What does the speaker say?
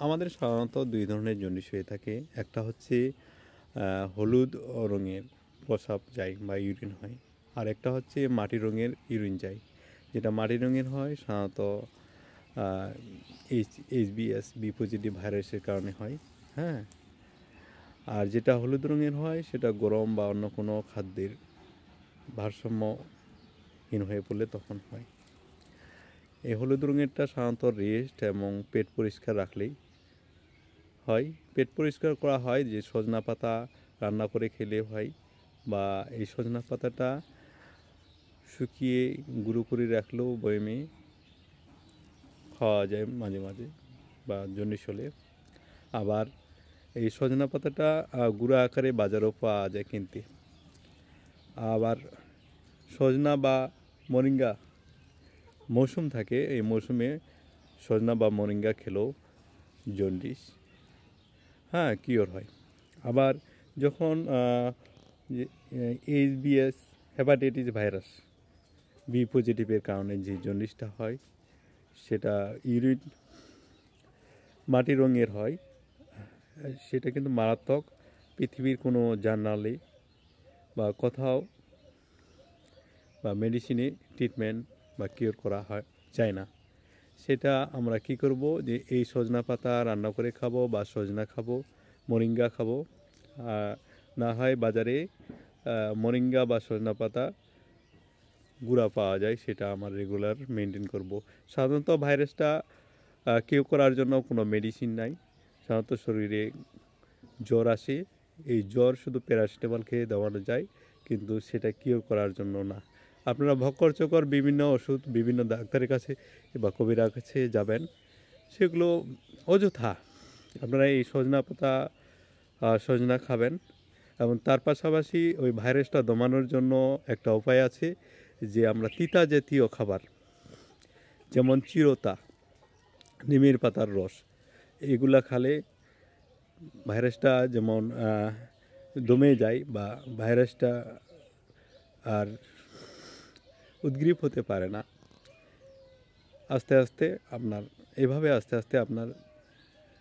আমাদের সাধারণত দুই ধরনের জন্ডিস হয়ে থাকে। একটা হচ্ছে হলুদ রঙের প্রস্রাব যায় বা ইউরিন হয়, আর একটা হচ্ছে মাটি রঙের ইউরিন যায়। যেটা মাটি রঙের হয় সাধারণত এইচবিএস বি পজিটিভ ভাইরাসের কারণে হয়। হ্যাঁ, আর যেটা হলুদ রঙের হয় সেটা গরম বা অন্য কোনো খাদ্যের ভারসাম্যহীন হয়ে পড়লে তখন হয়। এই হলুদ রঙেরটা সাধারণত রেস্ট এবং পেট পরিষ্কার রাখলেই হয়। পেট পরিষ্কার করা হয় যে সজনা পাতা রান্না করে খেলে হয়, বা এই সজনা পাতাটা শুকিয়ে গুঁড়ো করে রাখলেও বয়মে খাওয়া যায় মাঝে মাঝে বা জন্ডিস হলে। আবার এই সজনা পাতাটা গুঁড়ো আকারে বাজারেও পাওয়া যায় কিনতে। আবার সজনা বা মরিঙ্গা মৌসুম থাকে, এই মৌসুমে সজনা বা মরিঙ্গা খেলেও জন্ডিস কিওর হয়। আবার যখন এইচবিএস হেপাটাইটিস ভাইরাস বি পজিটিভের কারণে যে জন্ডিসটা হয় সেটা ইউরিন মাটি রঙের হয়, সেটা কিন্তু মারাত্মক। পৃথিবীর কোনো জার্নালে বা কোথাও বা মেডিসিনে ট্রিটমেন্ট বা কিওর করা যায় না। সেটা আমরা কি করব, যে এই সজনা পাতা রান্না করে খাবো বা সজনা খাবো, মরিঙ্গা খাবো। না হয় বাজারে মরিঙ্গা বা সজনা পাতা গুঁড়া পাওয়া যায়, সেটা আমার রেগুলার মেনটেন করব। সাধারণত ভাইরাসটা কিওর করার জন্য কোনো মেডিসিন নাই। সাধারণত শরীরে জ্বর আসে, এই জ্বর শুধু প্যারাসিটামল খেয়ে দেওয়ানো যায়, কিন্তু সেটা কিওর করার জন্য না। আপনারা ভক্কর চক্কর বিভিন্ন ওষুধ বিভিন্ন ডাক্তারের কাছে বা কবিরাজের কাছে যাবেন, সেগুলো অযথা। আপনারা এই সজনা পাতা সজনা খাবেন, এবং তার পাশাপাশি ওই ভাইরাসটা দমানোর জন্য একটা উপায় আছে, যে আমরা তিতা জাতীয় খাবার যেমন চিরতা, নিমের পাতার রস, এগুলা খালে ভাইরাসটা যেমন দমে যায় বা ভাইরাসটা আর উদ্গ্রীব হতে পারে না। আস্তে আস্তে আপনার